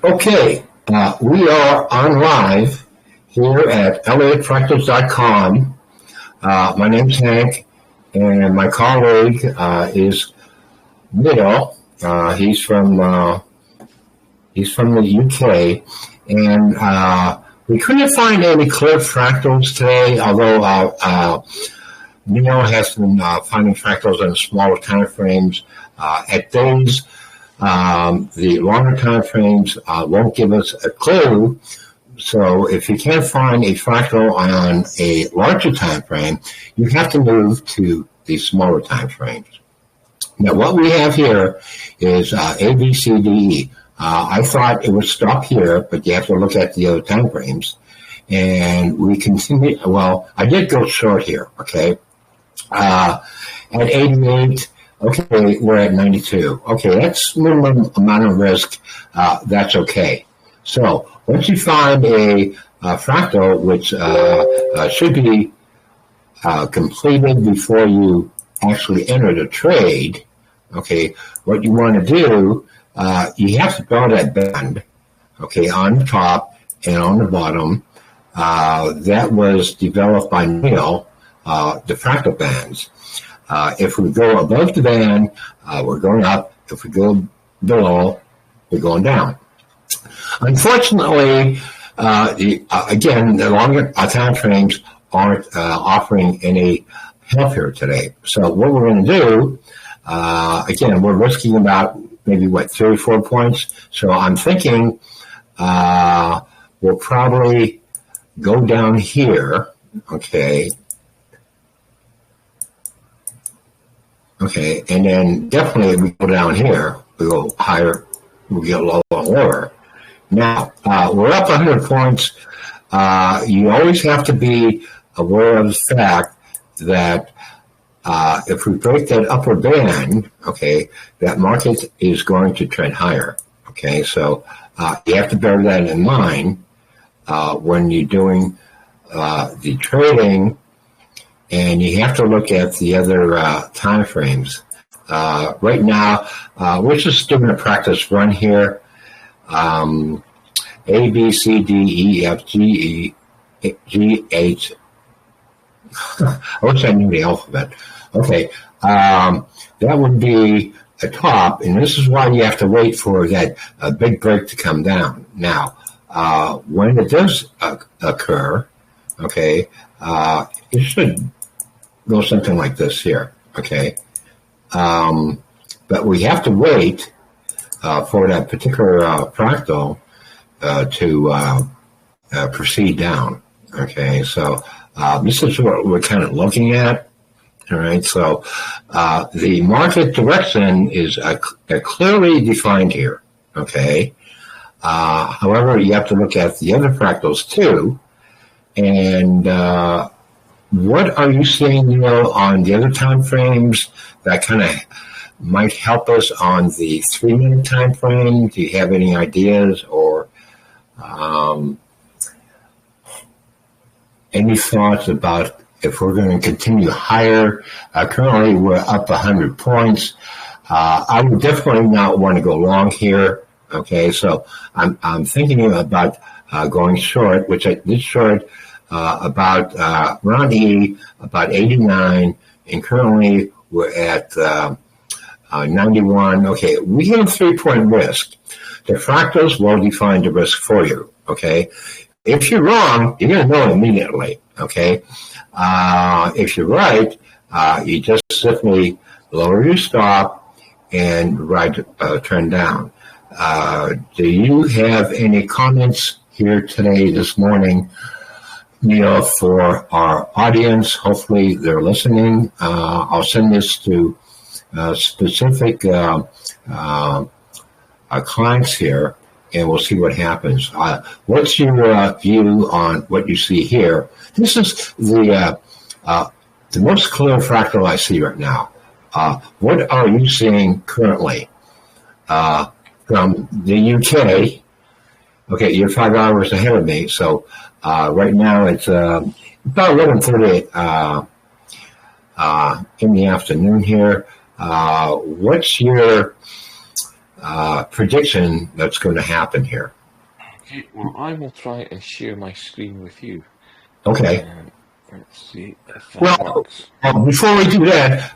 Okay, we are on live here at elliottfractals.com. My name's Hank, and my colleague is Neil. He's from the UK, and we couldn't find any clear fractals today. Although Neil has been finding fractals on smaller time frames at days. The longer time frames won't give us a clue. So if you can't find a fractal on a larger time frame, you have to move to the smaller time frames. Now, what we have here is A, B, C, D, E. I thought it would stop here, but you have to look at the other time frames. And we continue. Well, I did go short here, okay? At 88. Okay, we're at 92. Okay, that's minimum amount of risk. That's okay. So once you find a fractal, which should be completed before you actually enter the trade, okay, what you want to do, you have to draw that band, okay, on the top and on the bottom. That was developed by Neil, the fractal bands. If we go above the band, we're going up. If we go below, we're going down. Unfortunately, again, the longer time frames aren't offering any help here today. So what we're going to do, again, we're risking about maybe, 3 or 4 points. So I'm thinking we'll probably go down here, okay. Okay, and then definitely we go down here, we go higher, we get lower and lower. Now, we're up 100 points. You always have to be aware of the fact that if we break that upper band, okay, that market is going to trend higher. Okay, so you have to bear that in mind when you're doing the trading. And you have to look at the other time frames. Right now, we're just doing a practice run here. A, B, C, D, E, F, G, E, G, H. I wish I knew the alphabet. Okay, that would be a top, and this is why you have to wait for that big break to come down. Now, when it does occur, okay, it should go something like this here, okay? But we have to wait for that particular fractal to proceed down, okay? So this is what we're kind of looking at, all right? So the market direction is clearly defined here, okay? However, you have to look at the other fractals too, and what are you seeing, on the other time frames that kind of might help us on the 3-minute time frame? Do you have any ideas or any thoughts about if we're going to continue higher? Currently, we're up 100 points. I would definitely not want to go long here. Okay, so I'm thinking about going short, which I did short. About around E, about 89, and currently we're at 91. Okay, we have a 3-point risk. The fractals will define the risk for you, okay? If you're wrong, you're going to know immediately, okay? If you're right, you just simply lower your stop and ride trend down. Do you have any comments here today, this morning, for our audience? Hopefully they're listening. I'll send this to specific clients here, and we'll see what happens. What's your view on what you see here? This is the most clear fractal I see right now. What are you seeing currently from the UK? Okay, you're 5 hours ahead of me, so right now it's about 11:30 in the afternoon here. What's your prediction that's going to happen here. Okay, well, I will try and share my screen with you. Okay. Let's see if that works. Before we do that,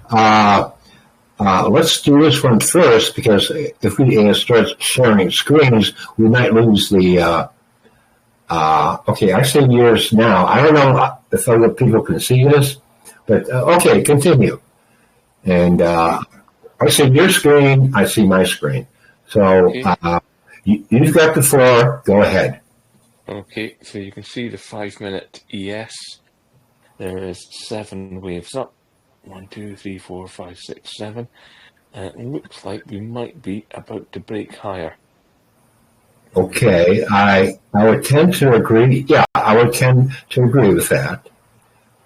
let's do this one first, because if we start sharing screens, we might lose the. Okay, I see yours now. I don't know if other people can see this, but okay, continue. And I see your screen, I see my screen. So you've got the floor. Go ahead. Okay, so you can see the 5-minute ES. There is 7 waves up. 1, 2, 3, 4, 5, 6, 7. And it looks like we might be about to break higher. Okay, I would tend to agree. Yeah, I would tend to agree with that.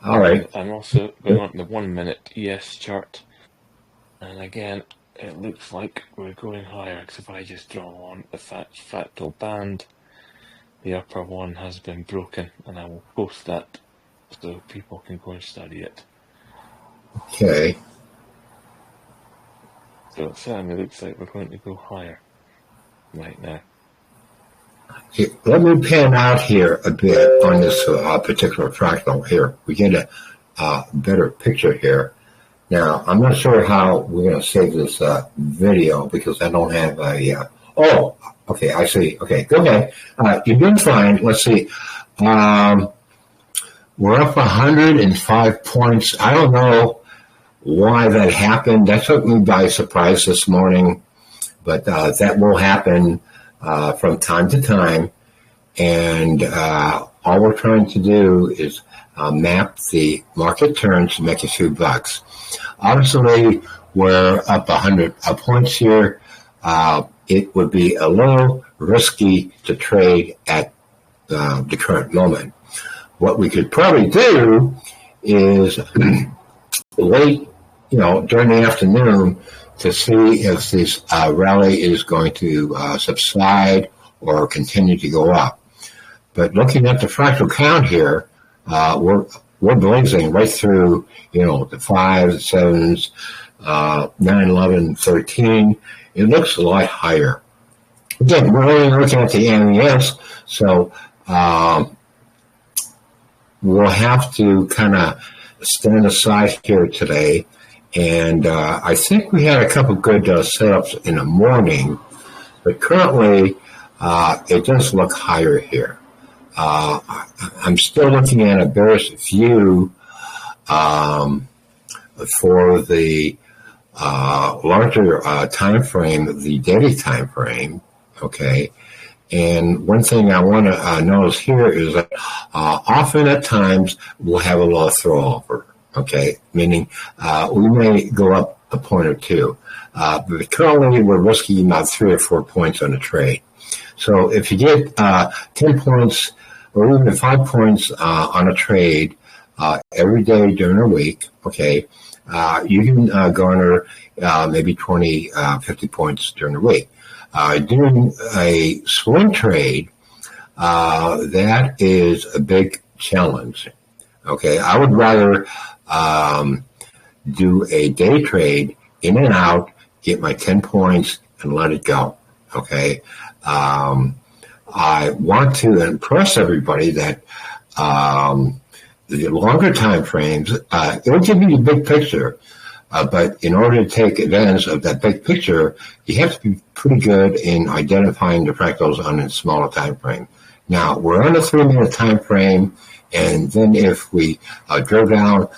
All right. I'm also going on the 1-minute ES chart. And again, it looks like we're going higher, because if I just draw on the fractal band, the upper one has been broken, and I will post that so people can go and study it. Okay. So it certainly looks like we're going to go higher right now. Okay, let me pan out here a bit on this particular fractal here. We get a better picture here. Now, I'm not sure how we're going to save this video, because I don't have a... oh, okay, I see. Okay, go ahead. You're doing fine. Let's see. We're up 105 points. I don't know why that happened. That took me by surprise this morning, but that will happen from time to time. And all we're trying to do is map the market turns to make a few bucks. Obviously, we're up 100 points here. It would be a little risky to trade at the current moment. What we could probably do is wait, during the afternoon to see if this rally is going to subside or continue to go up. But looking at the fractal count here, we're blazing right through, the 5s, 7s, 9, 11, 13. It looks a lot higher. Again, we're only looking at the MES, so we'll have to kind of stand aside here today. And I think we had a couple good setups in the morning, but currently it does look higher here. I'm still looking at a bearish view for the larger time frame, the daily time frame. Okay. And one thing I want to notice here is that often at times we'll have a little throwover. Okay. Meaning we may go up a point or two. But currently we're risking about 3 or 4 points on a trade. So if you get 10 points or even 5 points on a trade every day during a week, okay, you can garner maybe 20, 50 points during the week. Doing a swing trade, that is a big challenge. Okay, I would rather do a day trade, in and out, get my 10 points, and let it go. Okay, I want to impress everybody that the longer time frames, it'll give you the big picture. But in order to take advantage of that big picture, you have to be pretty good in identifying the fractals on a smaller time frame. Now, we're on a 3-minute time frame, and then if we drill down,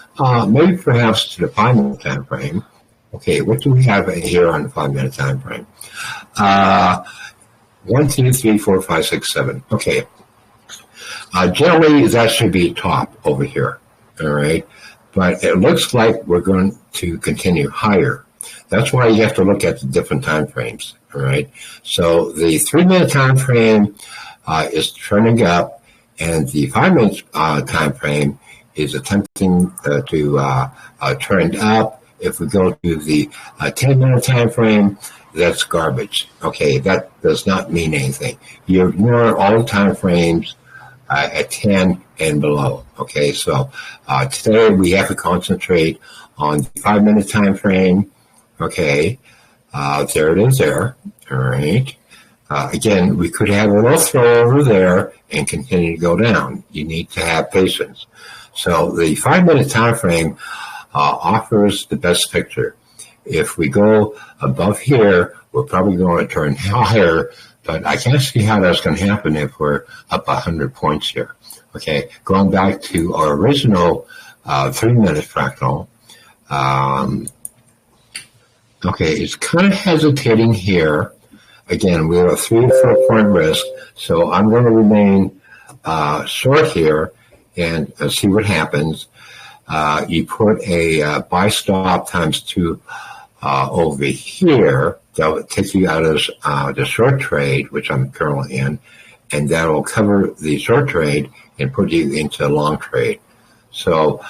maybe perhaps to the 5-minute time frame. Okay, what do we have here on the 5-minute time frame? 1, 2, 3, 4, 5, 6, 7. Okay. Generally, that should be top over here. All right. But it looks like we're going to continue higher. That's why you have to look at the different time frames. All right. So the 3-minute time frame is trending up, and the 5-minute time frame is attempting to trend up. If we go to the 10-minute time frame, that's garbage. Okay, that does not mean anything. You ignore all the time frames at 10 and below. Okay, so today we have to concentrate on the 5-minute time frame. Okay, there it is there. All right. Again, we could have a little throw over there and continue to go down. You need to have patience. So the 5-minute time frame offers the best picture. If we go above here, we're probably going to turn higher, but I can't see how that's going to happen if we're up 100 points here. Okay, going back to our original 3-minute fractal. Okay, it's kind of hesitating here. Again, we have a 3 to 4 point risk, so I'm going to remain short here and see what happens. You put a buy stop times 2 over here. That will take you out of the short trade, which I'm currently in, and that will cover the short trade and put you into a long trade. So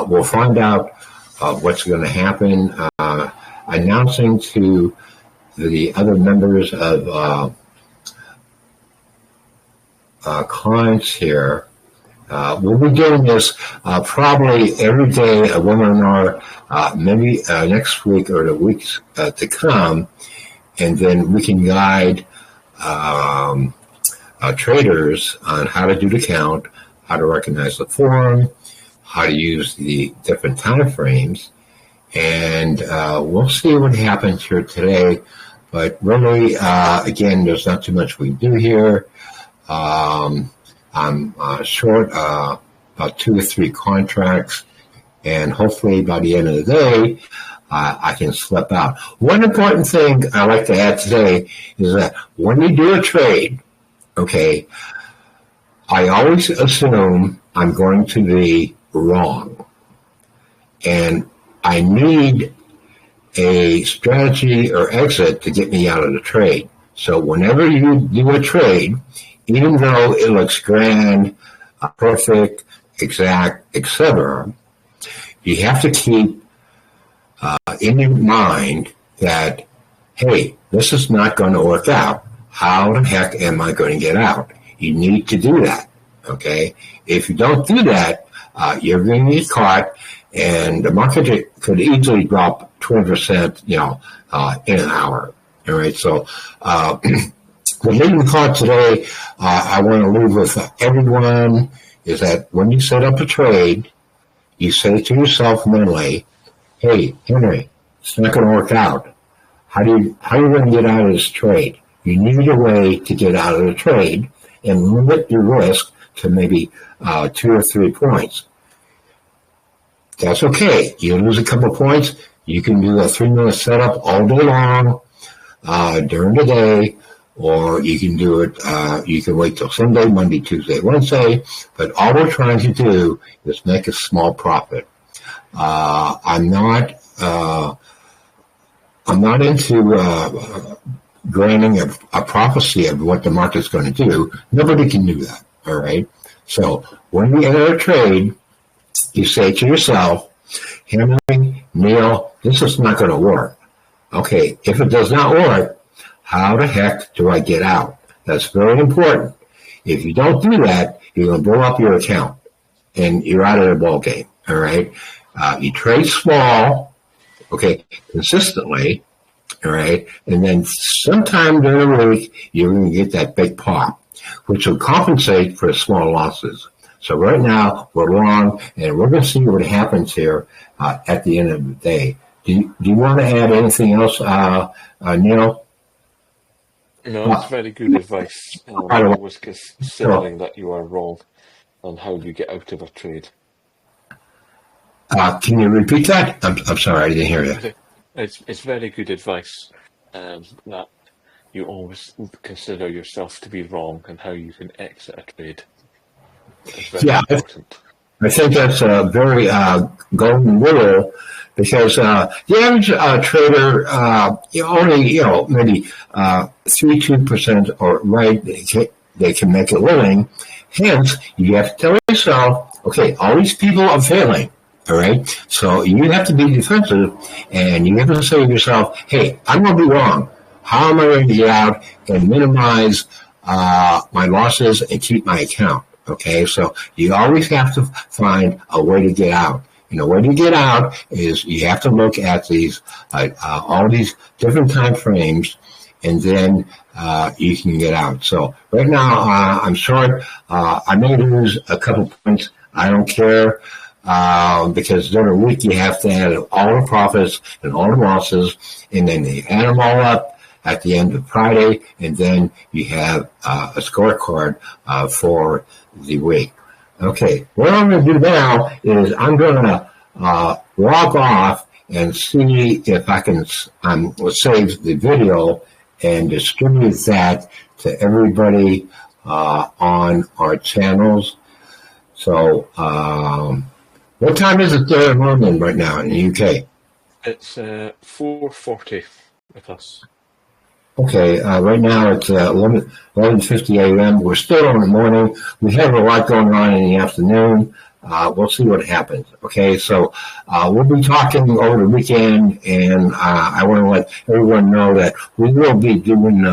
we'll find out what's going to happen. Announcing to the other members of clients here. We'll be doing this probably every day, a webinar, maybe next week or the weeks to come, and then we can guide traders on how to do the count, how to recognize the form, how to use the different time frames, and we'll see what happens here today. But really, again, there's not too much we can do here. I'm short about 2 or 3 contracts, and hopefully by the end of the day, I can slip out. One important thing I like to add today is that when you do a trade, okay, I always assume I'm going to be wrong. And I need a strategy or exit to get me out of the trade. So whenever you do a trade, even though it looks grand, perfect, exact, etc., you have to keep in your mind that, hey, this is not going to work out. How the heck am I going to get out? You need to do that, okay? If you don't do that, you're going to get caught, and the market could easily drop 20%, in an hour. All right, so the leading thought today, I want to leave with everyone is that when you set up a trade, you say to yourself mentally, hey, Henry, it's not going to work out. How are you going to get out of this trade? You need a way to get out of the trade and limit your risk to maybe 2 or 3 points. That's okay. You lose a couple of points, you can do a 3-minute setup all day long during the day, or you can do it, you can wait till Sunday, Monday, Tuesday, Wednesday, but all we're trying to do is make a small profit. I'm not into granting a prophecy of what the market's going to do. Nobody can do that, all right? So when you enter a trade, you say to yourself, Henry, Neil, this is not going to work. Okay, if it does not work, how the heck do I get out? That's very important. If you don't do that, you're going to blow up your account, and you're out of the ball game, all right? You trade small, okay, consistently, all right, and then sometime during the week, you're going to get that big pop, which will compensate for small losses. So right now, we're long, and we're going to see what happens here at the end of the day. Do you want to add anything else, Neil? No, it's very good advice. Always considering that you are wrong on how you get out of a trade. Can you repeat that? I'm sorry, I didn't hear you. It's very good advice that you always consider yourself to be wrong and how you can exit a trade. It's very important. I think that's a very golden rule, because the average trader only maybe 3-2% or right they can make a living. Hence, you have to tell yourself, okay, all these people are failing. All right, so you have to be defensive, and you have to say to yourself, hey, I'm going to be wrong. How am I going to get out and minimize my losses and keep my account? Okay, so you always have to find a way to get out. And the way to get out is you have to look at these all these different time frames and then you can get out. So right now I'm short. I may lose a couple points. I don't care because during the week you have to add all the profits and all the losses, and then they add them all up at the end of Friday, and then you have a scorecard for the week. Okay, what I'm going to do now is I'm going to log off and see if I can save the video and distribute that to everybody on our channels. So, what time is it there in London right now in the UK? It's 4:40 with us. Okay, right now it's 11:50 a.m. We're still in the morning. We have a lot going on in the afternoon. We'll see what happens. Okay, so we'll be talking over the weekend, and I want to let everyone know that we will be doing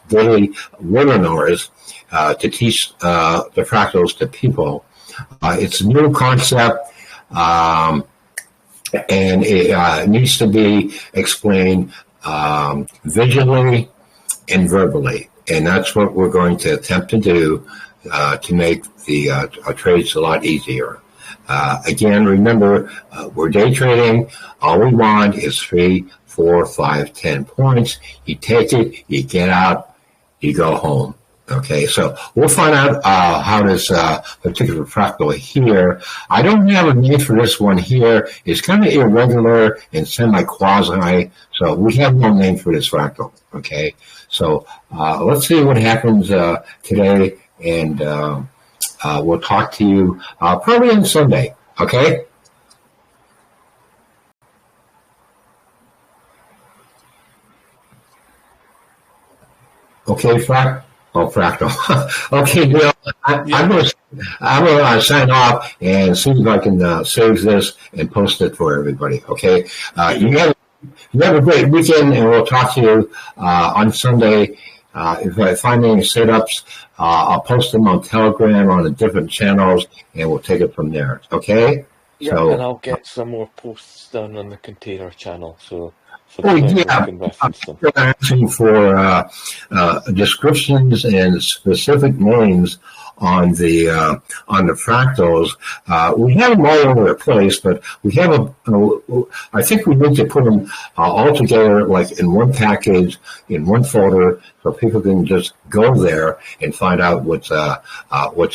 daily webinars to teach the fractals to people. It's a new concept, and it needs to be explained visually and verbally, and that's what we're going to attempt to do to make the trades a lot easier. Again, remember, we're day trading. All we want is 3, 4, 5, 10 points. You take it, you get out, you go home. Okay, so we'll find out how this particular fractal here. I don't have a name for this one here. It's kind of irregular and semi-quasi, so we have no name for this fractal. Okay, so let's see what happens today, and we'll talk to you probably on Sunday. Okay. Okay, Fractal. Okay, Bill, I'm going to sign off and see if I can save this and post it for everybody. Okay, you have a great weekend, and we'll talk to you on Sunday. If I find any setups, I'll post them on Telegram on the different channels, and we'll take it from there. Okay? Yeah, so, and I'll get some more posts done on the container channel, so yeah, can reference them. I'm asking for descriptions and specific names on the fractals. We have them all over the place, but we have I think we need to put them all together, like in one package, in one folder, so people can just go there and find out what's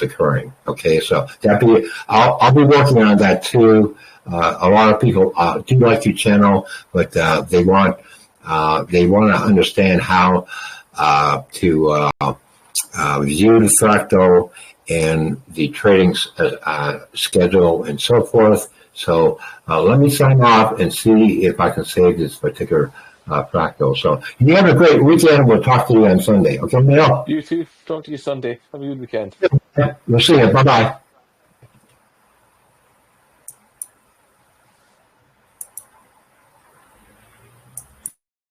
occurring. Okay, so I'll be working on that too. A lot of people do like your channel, but they want to understand how to view the fractal and the trading schedule and so forth. So let me sign off and see if I can save this particular fractal. So you have a great weekend. We'll talk to you on Sunday. Okay, Neil? You too. Talk to you Sunday. Have a good weekend. We'll see you. Bye-bye.